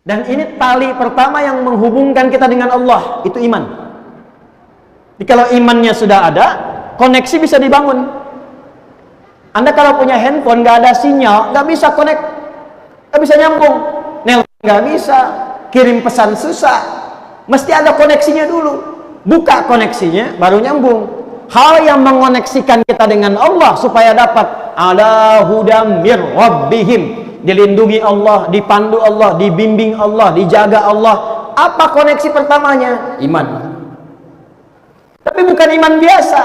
Dan ini tali pertama yang menghubungkan kita dengan Allah, itu iman. Jadi kalau imannya sudah ada, koneksi bisa dibangun. Anda kalau punya handphone nggak ada sinyal, nggak bisa connect, nggak bisa nyambung, nelpon nggak bisa, kirim pesan susah, mesti ada koneksinya dulu. Buka koneksinya, baru nyambung. Hal yang mengoneksikan kita dengan Allah supaya dapat ala hudam mir rabbihim, dilindungi Allah, dipandu Allah, dibimbing Allah, dijaga Allah. Apa koneksi pertamanya? Iman. Tapi bukan iman biasa,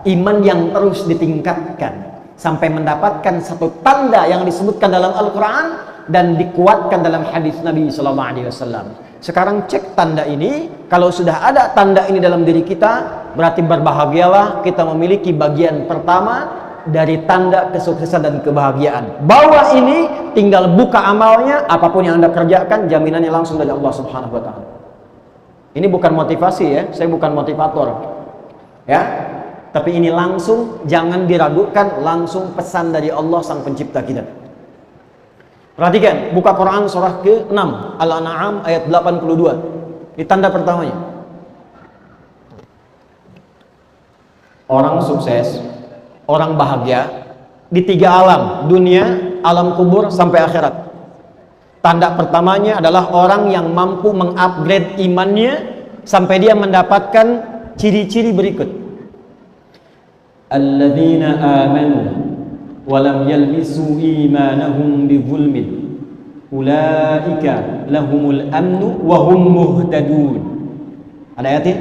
iman yang terus ditingkatkan sampai mendapatkan satu tanda yang disebutkan dalam Al-Quran dan dikuatkan dalam hadis Nabi SAW. Sekarang cek tanda ini. Kalau sudah ada tanda ini dalam diri kita, berarti berbahagialah kita memiliki bagian pertama dari tanda kesuksesan dan kebahagiaan. Bawah ini tinggal buka amalnya, apapun yang Anda kerjakan jaminannya langsung dari Allah Subhanahu wa taala. Ini bukan motivasi ya, saya bukan motivator. Ya. Tapi ini langsung, jangan diragukan, langsung pesan dari Allah sang pencipta kita. Perhatikan, buka Quran surah ke-6 Al-An'am ayat 82. Ini tanda pertamanya. Orang sukses, orang bahagia di 3 alam, dunia, alam kubur sampai akhirat. Tanda pertamanya adalah orang yang mampu mengupgrade imannya sampai dia mendapatkan ciri-ciri berikut. Alladzina amanu wa lam yalbisu imanahum bizulmin ulaika lahumul amnu wa hum muhtadun. Ada ayatnya?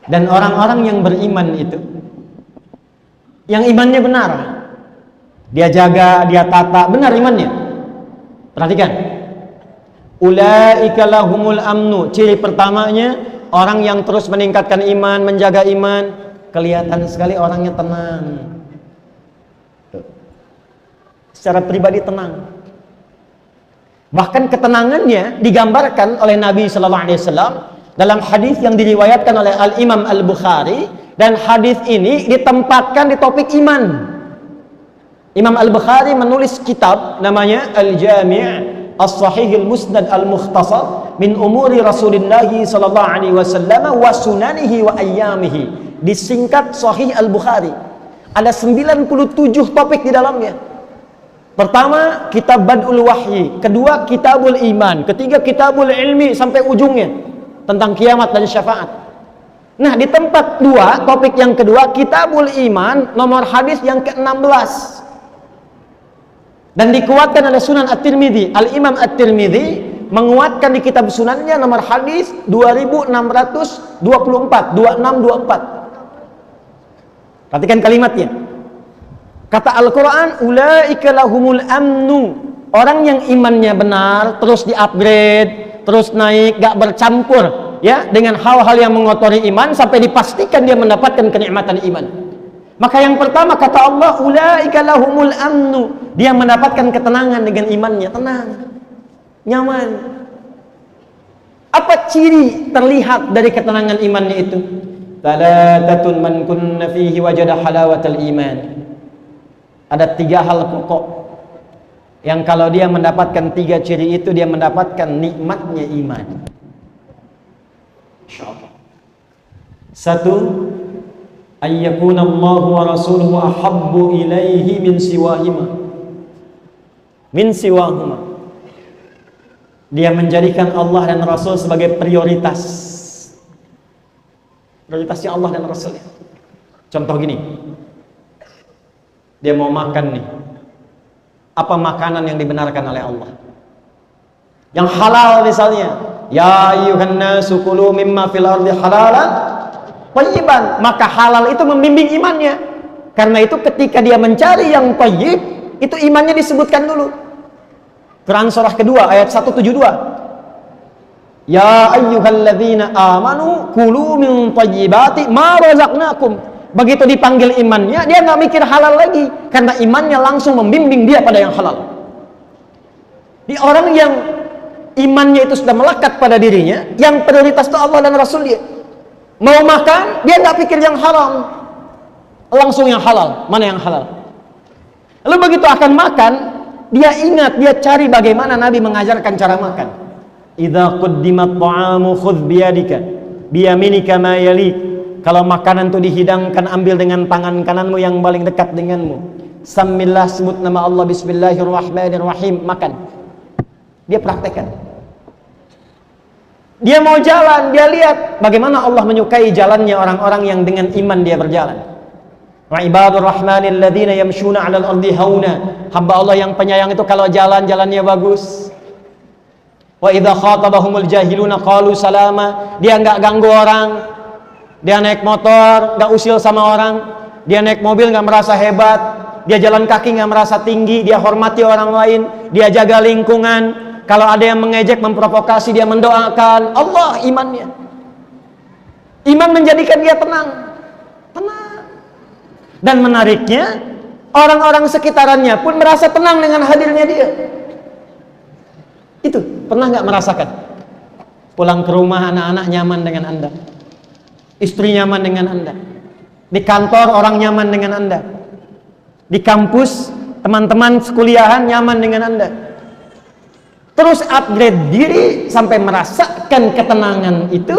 Dan orang-orang yang beriman itu, yang imannya benar, dia jaga, dia tata, benar imannya. Perhatikan, ulaika lahumul amnu. Ciri pertamanya, orang yang terus meningkatkan iman, menjaga iman, kelihatan sekali orangnya tenang. Secara pribadi tenang. Bahkan ketenangannya digambarkan oleh Nabi Sallallahu Alaihi Wasallam dalam hadis yang diriwayatkan oleh Al-Imam Al-Bukhari, dan hadis ini ditempatkan di topik iman. Imam Al-Bukhari menulis kitab namanya Al-Jami' As-Sahih Al-Musnad Al-Mukhtasar min umuri Rasulullah sallallahu alaihi wasallam wa sunanihi wa ayyamihi. Disingkat Sahih Al-Bukhari. Ada 97 topik di dalamnya. Pertama, kitab Bad'ul Wahyi, kedua Kitabul Iman, ketiga Kitabul Ilmi sampai ujungnya tentang kiamat dan syafaat. Nah, di tempat 2, topik yang kedua Kitabul Iman, nomor hadis yang ke-16. Dan dikuatkan oleh Sunan At-Tirmidzi. Al-Imam At-Tirmidzi menguatkan di kitab sunannya nomor hadis 2624, 2624. Perhatikan kalimatnya. Kata Al-Quran, ulaika lahumul amnu. Orang yang imannya benar, terus di-upgrade, terus naik, gak bercampur ya dengan hal-hal yang mengotori iman sampai dipastikan dia mendapatkan kenikmatan iman. Maka yang pertama kata Allah, ulaika lahumul amnu. Dia mendapatkan ketenangan dengan imannya, tenang, nyaman. Apa ciri terlihat dari ketenangan imannya itu? Thalathatun man kunna fihi wajada halawatal iman. Ada 3 hal pokok yang kalau dia mendapatkan 3 ciri itu, dia mendapatkan nikmatnya iman. Insyaallah. 1, ayyakuna Allah wa rasuluhu ahabbu ilaihi min siwahuma. Dia menjadikan Allah dan Rasul sebagai prioritasnya Allah dan Rasulnya. Contoh gini, dia mau makan nih, apa makanan yang dibenarkan oleh Allah, yang halal misalnya, ya ayyuhan nasu kulu mimma fil ardi halalan thayyiban, maka halal itu membimbing imannya. Karena itu ketika dia mencari yang thayyib, itu imannya disebutkan dulu. Quran surah kedua ayat 172. Ya ayyuhalladzina amanu kulu min thayyibati ma razaqnakum. Begitu dipanggil imannya, dia nggak mikir halal lagi, karena imannya langsung membimbing dia pada yang halal. Di orang yang imannya itu sudah melekat pada dirinya, yang prioritas itu Allah dan Rasul dia. Mau makan, dia nggak pikir yang haram, langsung yang halal. Mana yang halal? Lalu begitu akan makan, dia ingat, dia cari bagaimana Nabi mengajarkan cara makan. Idza quddimat ta'amu khudh biyadika biyaminika ma yalik. Kalau makanan itu dihidangkan, ambil dengan tangan kananmu yang paling dekat denganmu. Samillah, sebut nama Allah, bismillahirrahmanirrahim, makan. Dia praktekkan. Dia mau jalan, dia lihat bagaimana Allah menyukai jalannya orang-orang yang dengan iman dia berjalan. Wa ibadur rahmanil ladzina yamshuna 'alal ardi hauna. Hamba Allah yang penyayang itu kalau jalan, jalannya bagus. Wa idza khatabahumul jahiluna qalu salama. Dia enggak ganggu orang. Dia naik motor, nggak usil sama orang. Dia naik mobil, nggak merasa hebat. Dia jalan kaki, nggak merasa tinggi. Dia hormati orang lain. Dia jaga lingkungan. Kalau ada yang mengejek, memprovokasi, dia mendoakan. Allah imannya. Iman menjadikan dia tenang. Tenang. Dan menariknya, orang-orang sekitarannya pun merasa tenang dengan hadirnya dia. Itu, pernah nggak merasakan? Pulang ke rumah, anak-anak nyaman dengan Anda. Istri nyaman dengan Anda. Di kantor orang nyaman dengan Anda. Di kampus teman-teman sekuliahan nyaman dengan Anda. Terus upgrade diri sampai merasakan ketenangan itu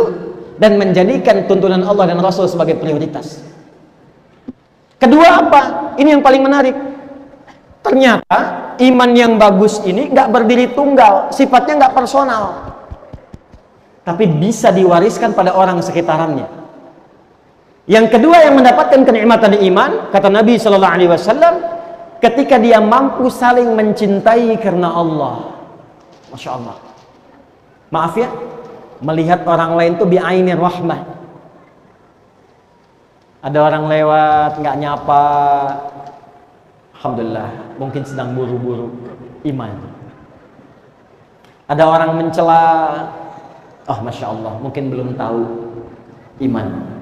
dan menjadikan tuntunan Allah dan Rasul sebagai prioritas. Kedua apa? Ini yang paling menarik. Ternyata iman yang bagus ini nggak berdiri tunggal, sifatnya nggak personal, tapi bisa diwariskan pada orang sekitarannya. Yang kedua yang mendapatkan kenikmatan iman, kata Nabi Shallallahu Alaihi Wasallam, ketika dia mampu saling mencintai karena Allah. Masya Allah. Maaf ya, melihat orang lain itu bi'ainir rahmah. Ada orang lewat nggak nyapa, alhamdulillah, mungkin sedang buru-buru iman. Ada orang mencela, oh masya Allah, mungkin belum tahu iman.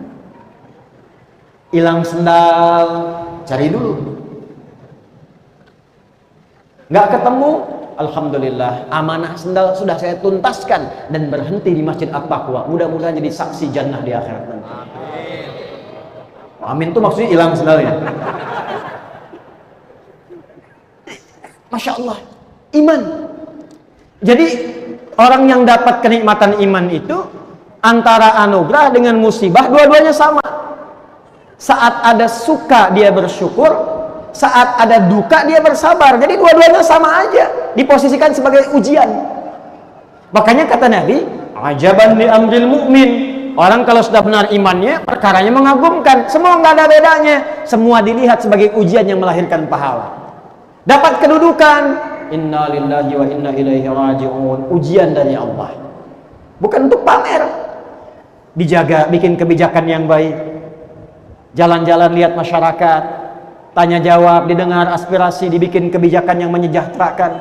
Hilang sendal, cari dulu. Nggak ketemu, alhamdulillah, amanah sendal sudah saya tuntaskan dan berhenti di Masjid At-Taqwa. Mudah-mudahan jadi saksi jannah di akhirat nanti. Amin itu maksudnya hilang sendalnya. Masya Allah, iman. Jadi orang yang dapat kenikmatan iman itu antara anugerah dengan musibah, dua-duanya sama. Saat ada suka dia bersyukur, saat ada duka dia bersabar. Jadi dua-duanya sama aja, diposisikan sebagai ujian. Makanya kata Nabi, ajaban li amril mu'min. Orang kalau sudah benar imannya, perkaranya mengagumkan. Semua nggak ada bedanya. Semua dilihat sebagai ujian yang melahirkan pahala. Dapat kedudukan, inna lillahi wa inna ilaihi raji'un. Ujian dari Allah. Bukan untuk pamer. Dijaga, bikin kebijakan yang baik. Jalan-jalan lihat masyarakat, tanya jawab, didengar aspirasi, dibikin kebijakan yang menyejahterakan.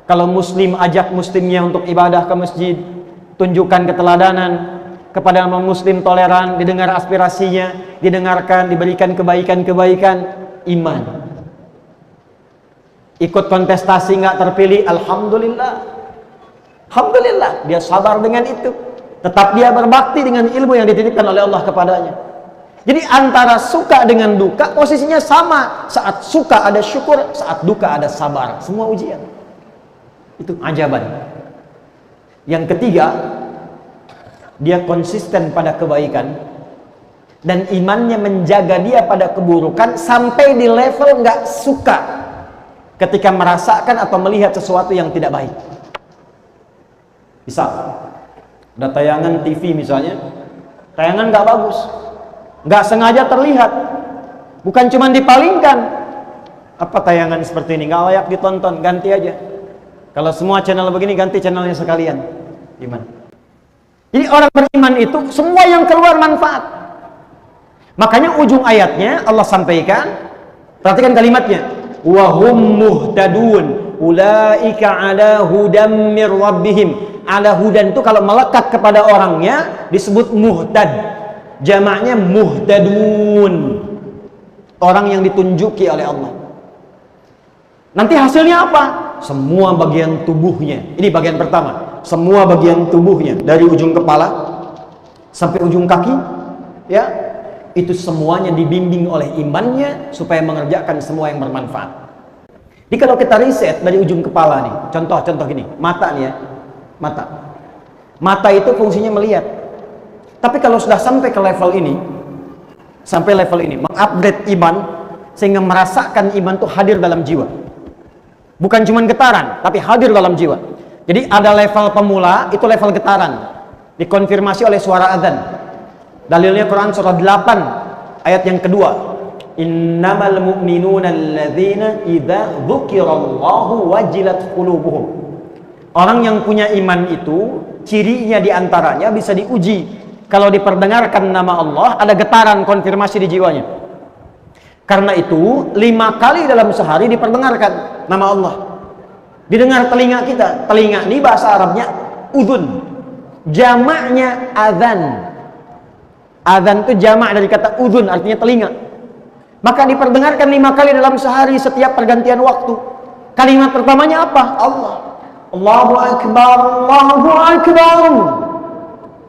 Kalau muslim, ajak muslimnya untuk ibadah ke masjid, tunjukkan keteladanan. Kepada non-muslim toleran, didengar aspirasinya, didengarkan, diberikan kebaikan-kebaikan. Iman. Ikut kontestasi nggak terpilih, alhamdulillah. Alhamdulillah, dia sabar dengan itu. Tetap dia berbakti dengan ilmu yang dititipkan oleh Allah kepadanya. Jadi antara suka dengan duka posisinya sama. Saat suka ada syukur, saat duka ada sabar. Semua ujian. Itu ajaban. Yang ketiga, dia konsisten pada kebaikan dan imannya menjaga dia pada keburukan sampai di level nggak suka ketika merasakan atau melihat sesuatu yang tidak baik. Misal, ada tayangan TV misalnya, tayangan nggak bagus. Nggak sengaja terlihat, bukan cuma dipalingkan. Apa tayangan seperti ini nggak layak ditonton, ganti aja. Kalau semua channel begini, ganti channelnya sekalian. Iman. Jadi orang beriman itu semua yang keluar manfaat. Makanya ujung ayatnya Allah sampaikan, perhatikan kalimatnya, wahum muhtadun ulaika ala hudam mir rabbihim. Ala hudan itu kalau melekat kepada orangnya disebut muhtad. Jamaknya muhtadun, orang yang ditunjuki oleh Allah. Nanti hasilnya apa? Semua bagian tubuhnya. Ini bagian pertama. Semua bagian tubuhnya dari ujung kepala sampai ujung kaki, ya, itu semuanya dibimbing oleh imannya supaya mengerjakan semua yang bermanfaat. Jadi kalau kita riset dari ujung kepala nih, contoh gini, mata nih ya, mata itu fungsinya melihat. Tapi kalau sudah sampai ke level ini, mengupgrade iman, sehingga merasakan iman itu hadir dalam jiwa, bukan cuma getaran, tapi hadir dalam jiwa. Jadi ada level pemula, itu level getaran, dikonfirmasi oleh suara azan. Dalilnya Quran surah 8 ayat yang kedua, innamal mu'minuna alladzina idza dzukirallahu wajilat qulubuhum. Orang yang punya iman itu cirinya diantaranya bisa diuji, kalau diperdengarkan nama Allah ada getaran konfirmasi di jiwanya. Karena itu 5 kali dalam sehari diperdengarkan nama Allah, didengar telinga kita. Telinga ini bahasa Arabnya udhun, jamaknya azan. Azan itu jamak dari kata udhun, artinya telinga. Maka diperdengarkan 5 kali dalam sehari setiap pergantian waktu. Kalimat pertamanya apa? Allah. Allahu Akbar, Allahu Akbar.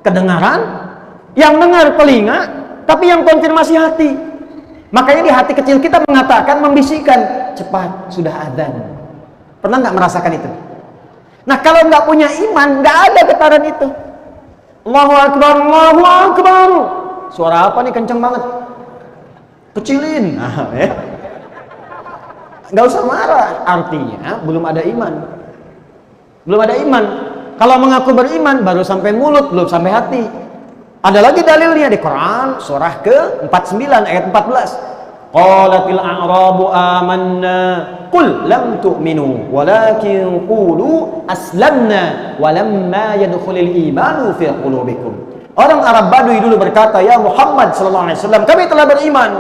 Kedengaran, yang dengar telinga, tapi yang konfirmasi hati. Makanya di hati kecil kita mengatakan, membisikkan, cepat, sudah azan. Pernah nggak merasakan itu? Nah, kalau nggak punya iman, nggak ada getaran itu. Allahu Akbar, Allahu Akbar. Suara apa nih kenceng banget? Kecilin. Nah, ya. Nggak usah marah. Artinya belum ada iman. Belum ada iman. Kalau mengaku beriman baru sampai mulut, belum sampai hati. Ada lagi dalilnya di Quran surah ke-49 ayat 14. Qalatil a'rabu amanna qul lam tu'minu walakin qulu aslamna walamma yadkhulul imanu fi qulubikum. Orang Arab Badui dulu berkata, ya Muhammad sallallahu alaihi wasallam, kami telah beriman.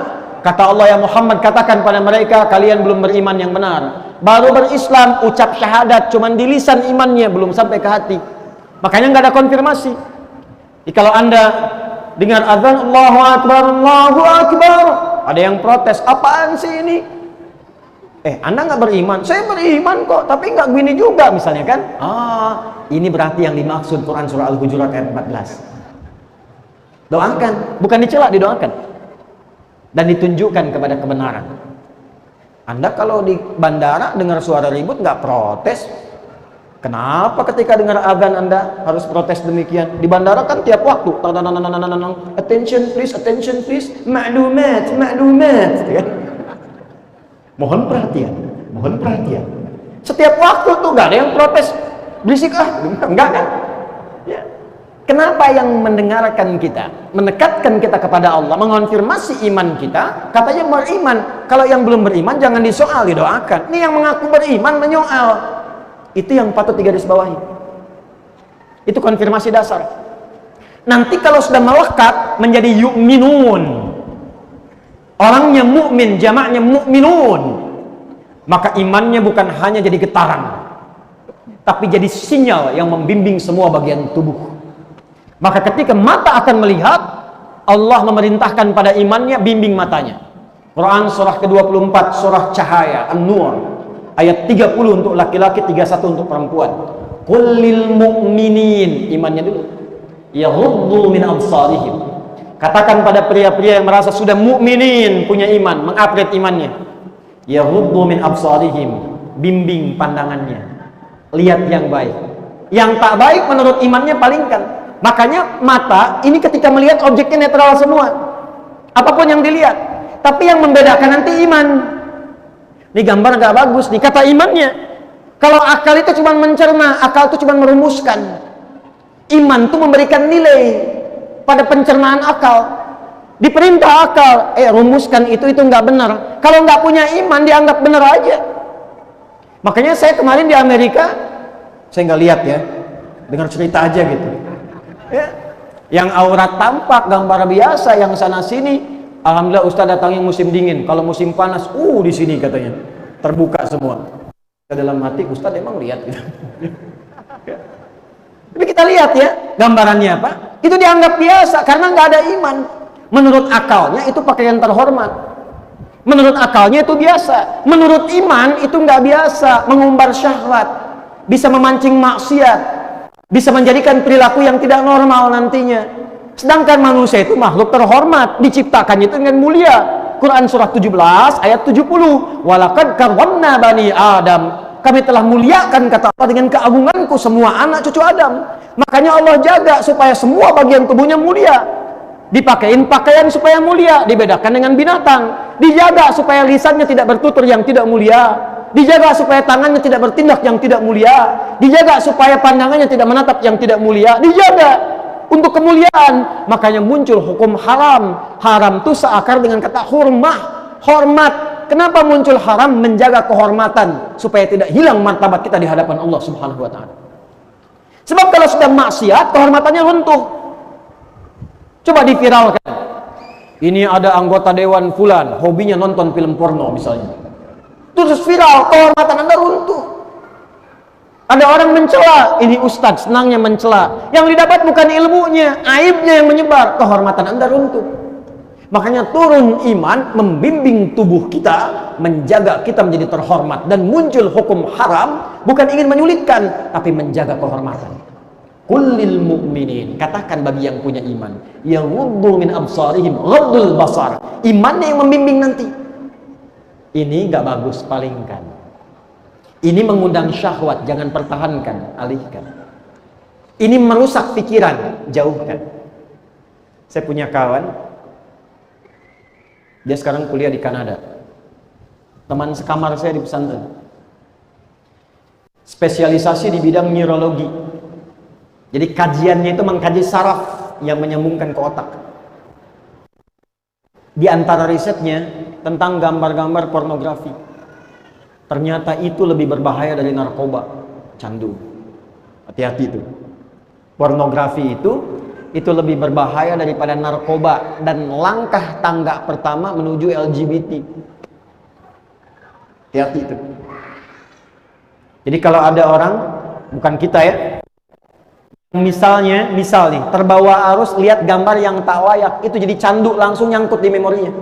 Kata Allah, ya Muhammad, katakan pada mereka, kalian belum beriman yang benar. Baru berislam, ucap syahadat, cuman di lisan imannya, belum sampai ke hati. Makanya nggak ada konfirmasi. Jadi kalau Anda dengar azan Allahu Akbar, Allahu Akbar, ada yang protes, apaan sih ini? Anda nggak beriman? Saya beriman kok, tapi nggak gini juga misalnya kan? Ini berarti yang dimaksud Quran surah Al-Hujurat ayat 14. Doakan, bukan dicela, didoakan dan ditunjukkan kepada kebenaran. Anda kalau di bandara dengar suara ribut nggak protes, kenapa ketika dengar azan Anda harus protes demikian? Di bandara kan tiap waktu, attention please, maklumat, mohon perhatian. Setiap waktu tuh nggak ada yang protes, berisik enggak kan? Ya. Kenapa yang mendengarkan kita, mendekatkan kita kepada Allah, mengonfirmasi iman kita, katanya beriman. Kalau yang belum beriman jangan disoal, didoakan. Ini yang mengaku beriman menyoal. Itu yang patut digarisbawahi. Itu konfirmasi dasar. Nanti kalau sudah melekat menjadi yu'minun, orangnya mukmin, jamaknya mukminun, maka imannya bukan hanya jadi getaran, tapi jadi sinyal yang membimbing semua bagian tubuh. Maka ketika mata akan melihat, Allah memerintahkan pada imannya, bimbing matanya. Quran surah ke-24, surah Cahaya, An-Nur, ayat 30 untuk laki-laki, 31 untuk perempuan. Qul lil mu'minin, imannya dulu, yaghuddu min absarihim. Katakan pada pria-pria yang merasa sudah mukminin, punya iman, mengupgrade imannya, yaghuddu min absarihim, bimbing pandangannya, lihat yang baik. Yang tak baik menurut imannya palingkan. Makanya mata ini ketika melihat objeknya netral semua, apapun yang dilihat. Tapi yang membedakan nanti iman. Ini gambar gak bagus nih, kata imannya. Kalau akal itu cuma mencerna, akal itu cuma merumuskan. Iman itu memberikan nilai pada pencernaan akal. Diperintah akal, rumuskan itu nggak benar. Kalau nggak punya iman dianggap benar aja. Makanya saya kemarin di Amerika, saya nggak lihat ya, dengar cerita aja gitu. Ya. Yang aurat tampak gambar biasa, yang sana sini, alhamdulillah Ustaz datangnya musim dingin. Kalau musim panas, di sini katanya terbuka semua. Dalam hati Ustaz emang lihat gitu. Tapi kita lihat ya, gambarannya apa? Itu dianggap biasa karena nggak ada iman. Menurut akalnya itu pakaian terhormat. Menurut akalnya itu biasa. Menurut iman itu nggak biasa, mengumbar syahwat, bisa memancing maksiat, bisa menjadikan perilaku yang tidak normal nantinya. Sedangkan manusia itu makhluk terhormat, diciptakannya itu dengan mulia. Quran surah 17 ayat 70. Walaqad karramna bani Adam. Kami telah muliakan, kata Allah, dengan keagunganku semua anak cucu Adam. Makanya Allah jaga supaya semua bagian tubuhnya mulia. Dipakein pakaian supaya mulia, dibedakan dengan binatang. Dijaga supaya lisannya tidak bertutur yang tidak mulia. Dijaga supaya tangannya tidak bertindak yang tidak mulia. Dijaga supaya pandangannya tidak menatap yang tidak mulia. Dijaga untuk kemuliaan. Makanya muncul hukum haram. Haram itu seakar dengan kata hurmah, hormat. Kenapa muncul haram? Menjaga kehormatan supaya tidak hilang martabat kita di hadapan Allah Subhanahu wa taala. Sebab kalau sudah maksiat, kehormatannya runtuh. Coba diviralkan. Ini ada anggota dewan fulan, hobinya nonton film porno misalnya. Terus viral, kehormatan Anda runtuh. Ada orang mencela, ini ustadz senangnya mencela. Yang didapat bukan ilmunya, aibnya yang menyebar, kehormatan Anda runtuh. Makanya turun iman, membimbing tubuh kita, menjaga kita menjadi terhormat. Dan muncul hukum haram, bukan ingin menyulitkan, tapi menjaga kehormatan. Kullil mu'minin, katakan bagi yang punya iman, yaghuddu min absarihim ghaddul basar. Imannya yang membimbing nanti. Ini gak bagus, palingkan. Ini mengundang syahwat, jangan pertahankan, alihkan. Ini merusak pikiran, jauhkan. Saya punya kawan, dia sekarang kuliah di Kanada. Teman sekamar saya di pesantren. Spesialisasi di bidang neurologi. Jadi kajiannya itu mengkaji saraf yang menyambungkan ke otak. Di antara risetnya tentang gambar-gambar pornografi. Ternyata itu lebih berbahaya dari narkoba, candu. Hati-hati itu. Pornografi itu lebih berbahaya daripada narkoba dan langkah tangga pertama menuju LGBT. Hati-hati itu. Jadi kalau ada orang, bukan kita ya, misal nih, terbawa arus lihat gambar yang tak layak, itu jadi candu, langsung nyangkut di memorinya.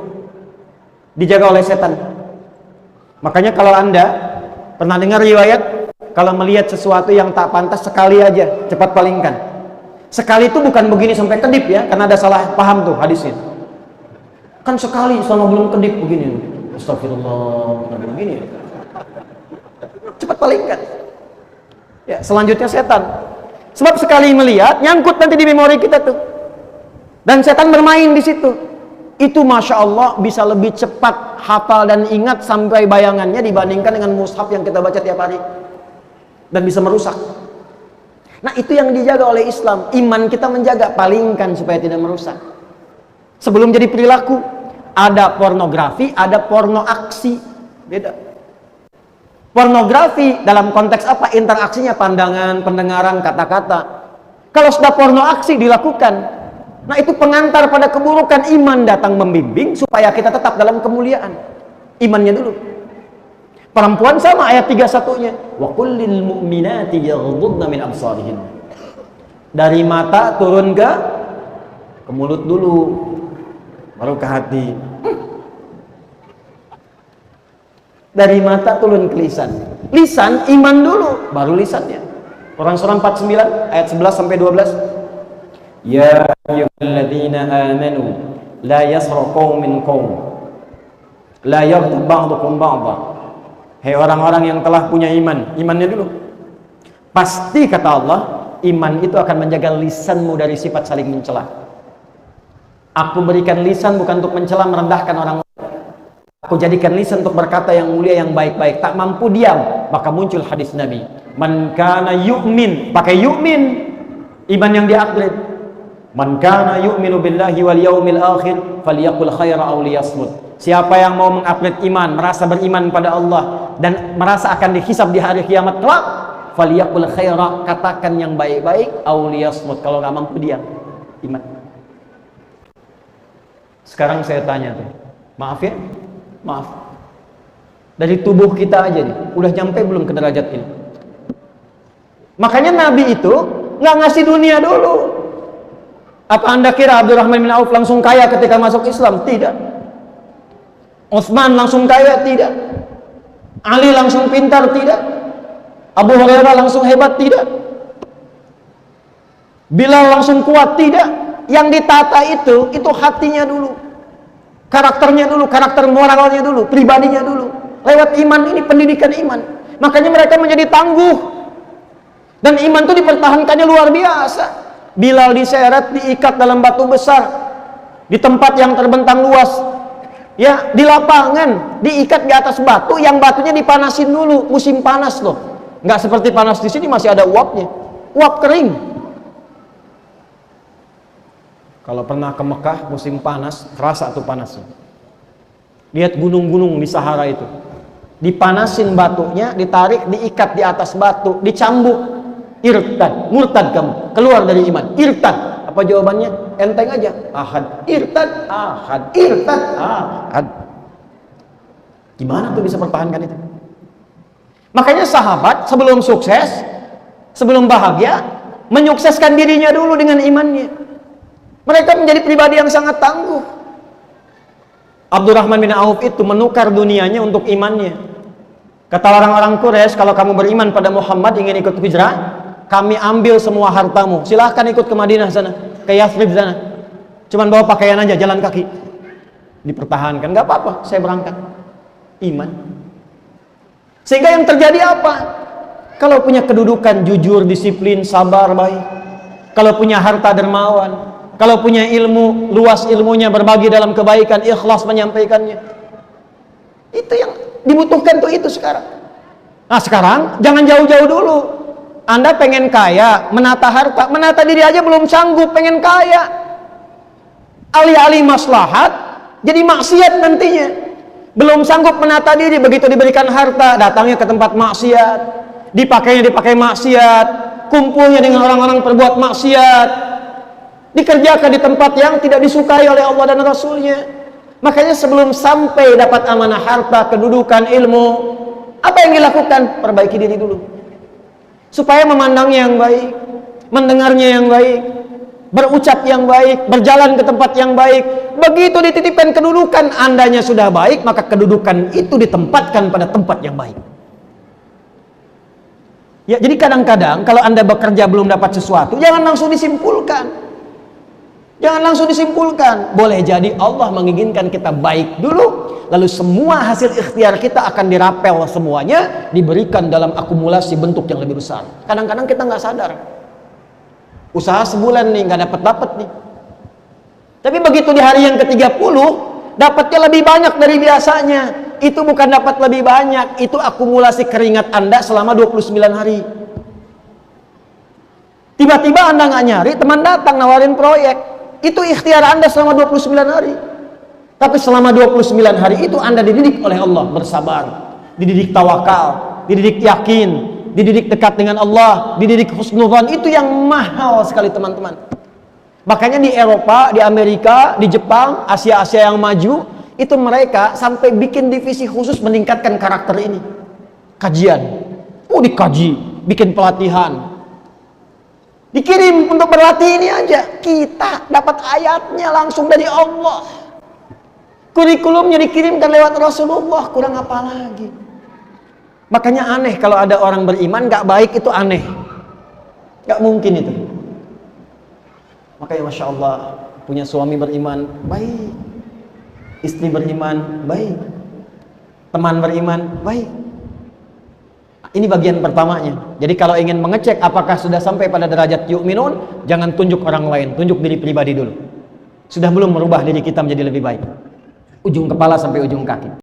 Dijaga oleh setan. Makanya kalau Anda pernah dengar riwayat, kalau melihat sesuatu yang tak pantas sekali aja, cepat palingkan. Sekali itu bukan begini sampai kedip ya, karena ada salah paham tuh hadisnya. Kan sekali selama belum kedip begini. Astagfirullah, begini. Cepat palingkan. Ya, selanjutnya setan. Sebab sekali melihat, nyangkut nanti di memori kita tuh. Dan setan bermain di situ. Itu Masya Allah bisa lebih cepat hafal dan ingat sampai bayangannya dibandingkan dengan mushaf yang kita baca tiap hari. Dan bisa merusak. Nah itu yang dijaga oleh Islam. Iman kita menjaga, palingkan supaya tidak merusak. Sebelum jadi perilaku, ada pornografi, ada porno aksi. Beda. Pornografi dalam konteks apa? Interaksinya pandangan, pendengaran, kata-kata. Kalau sudah porno aksi dilakukan, nah itu pengantar pada keburukan. Iman datang membimbing supaya kita tetap dalam kemuliaan. Imannya dulu. Perempuan sama ayat 31-nya. Wa kullil mu'minati yaghdudna min absarihin. Dari mata turun ke mulut dulu, baru ke hati. Dari mata turun ke lisan. Lisan iman dulu, baru lisannya. Quran surah 49 ayat 11 sampai 12. Ya ayyuhalladzina amanu la yasra qaumin qaum la yaghtab ba'dukum ba'dha. Hei orang-orang yang telah punya iman, imannya dulu. Pasti kata Allah, iman itu akan menjaga lisanmu dari sifat saling mencela. Aku berikan lisan bukan untuk mencela merendahkan orang lain. Aku jadikan lisan untuk berkata yang mulia, yang baik-baik. Tak mampu diam, maka muncul hadis Nabi. Man kana yu'min, pakai yu'min, iman yang di-upgrade. Man kana yu'minu billahi wal yaumil akhir falyaqul khaira aw liyasmut. Siapa yang mau mengupgrade iman, merasa beriman pada Allah dan merasa akan dihisab di hari kiamat kelak, falyaqul khaira, katakan yang baik-baik, aw liyasmut, kalau nggak mampu diam. Iman. Sekarang saya tanya tuh, maaf ya, maaf, dari tubuh kita aja nih, udah nyampe belum ke derajat ini? Makanya Nabi itu nggak ngasih dunia dulu. Apa anda kira Abdurrahman bin Auf langsung kaya ketika masuk Islam? Tidak. Utsman langsung kaya? Tidak. Ali langsung pintar? Tidak. Abu Hurairah langsung hebat? Tidak. Bilal langsung kuat? Tidak. Yang ditata itu hatinya dulu. Karakternya dulu, karakter moralnya dulu, pribadinya dulu. Lewat iman ini, pendidikan iman. Makanya mereka menjadi tangguh. Dan iman itu dipertahankannya luar biasa. Bilal diseret, diikat dalam batu besar, di tempat yang terbentang luas. Ya, di lapangan, diikat di atas batu, yang batunya dipanasin dulu, musim panas loh. Nggak seperti panas di sini, masih ada uapnya. Uap kering. Kalau pernah ke Mekah musim panas, terasa tuh panasnya. Lihat gunung-gunung di Sahara itu. Dipanasin batunya, ditarik, diikat di atas batu, dicambuk. Irtad, murtad kamu, keluar dari iman. Irtad. Apa jawabannya? Enteng aja. Ahad, irtad, ahad, irtad, ahad. Gimana tuh bisa pertahankan itu? Makanya sahabat sebelum sukses, sebelum bahagia, menyukseskan dirinya dulu dengan imannya. Mereka menjadi pribadi yang sangat tangguh. Abdurrahman bin Auf itu menukar dunianya untuk imannya. Kata orang-orang Quraisy, kalau kamu beriman pada Muhammad, ingin ikut hijrah, kami ambil semua hartamu. Silahkan ikut ke Madinah sana, ke Yathrib sana. Cuman bawa pakaian aja, jalan kaki. Dipertahankan, nggak apa-apa, saya berangkat. Iman. Sehingga yang terjadi apa? Kalau punya kedudukan jujur, disiplin, sabar, baik. Kalau punya harta dermawan. Kalau punya ilmu, luas ilmunya, berbagi dalam kebaikan, ikhlas menyampaikannya. Itu yang dibutuhkan tuh itu sekarang. Nah sekarang jangan jauh-jauh dulu. Anda pengen kaya, menata harta, menata diri aja belum sanggup, pengen kaya. Alih-alih maslahat, jadi maksiat nantinya. Belum sanggup menata diri, begitu diberikan harta, datangnya ke tempat maksiat, dipakai maksiat, kumpulnya dengan orang-orang perbuat maksiat, dikerjakan di tempat yang tidak disukai oleh Allah dan Rasulnya. Makanya sebelum sampai dapat amanah harta, kedudukan, ilmu, apa yang dilakukan? Perbaiki diri dulu, supaya memandangnya yang baik, mendengarnya yang baik, berucap yang baik, berjalan ke tempat yang baik. Begitu dititipkan kedudukan, andanya sudah baik, maka kedudukan itu ditempatkan pada tempat yang baik. Ya, jadi kadang-kadang kalau Anda bekerja belum dapat sesuatu, jangan langsung disimpulkan. Jangan langsung disimpulkan. Boleh jadi Allah menginginkan kita baik dulu, lalu semua hasil ikhtiar kita akan dirapel semuanya, diberikan dalam akumulasi bentuk yang lebih besar. Kadang-kadang kita nggak sadar. Usaha sebulan nih, nggak dapat nih. Tapi begitu di hari yang ke-30, dapatnya lebih banyak dari biasanya. Itu bukan dapat lebih banyak, itu akumulasi keringat Anda selama 29 hari. Tiba-tiba Anda nggak nyari, teman datang nawarin proyek. Itu ikhtiar Anda selama 29 hari. Tapi selama 29 hari itu Anda dididik oleh Allah bersabar, dididik tawakal, dididik yakin, dididik dekat dengan Allah, dididik husnudzon. Itu yang mahal sekali teman-teman. Makanya di Eropa, di Amerika, di Jepang, Asia-Asia yang maju, itu mereka sampai bikin divisi khusus meningkatkan karakter ini. Kajian. Dikaji, bikin pelatihan. Dikirim untuk berlatih ini aja. Kita dapat ayatnya langsung dari Allah. Kurikulumnya dikirimkan lewat Rasulullah. Kurang apa lagi? Makanya aneh kalau ada orang beriman gak baik, itu aneh. Gak mungkin itu. Makanya Masya Allah, punya suami beriman, baik. Istri beriman, baik. Teman beriman, baik. Ini bagian pertamanya. Jadi kalau ingin mengecek apakah sudah sampai pada derajat yu'minun, jangan tunjuk orang lain, tunjuk diri pribadi dulu. Sudah belum merubah diri kita menjadi lebih baik? Ujung kepala sampai ujung kaki.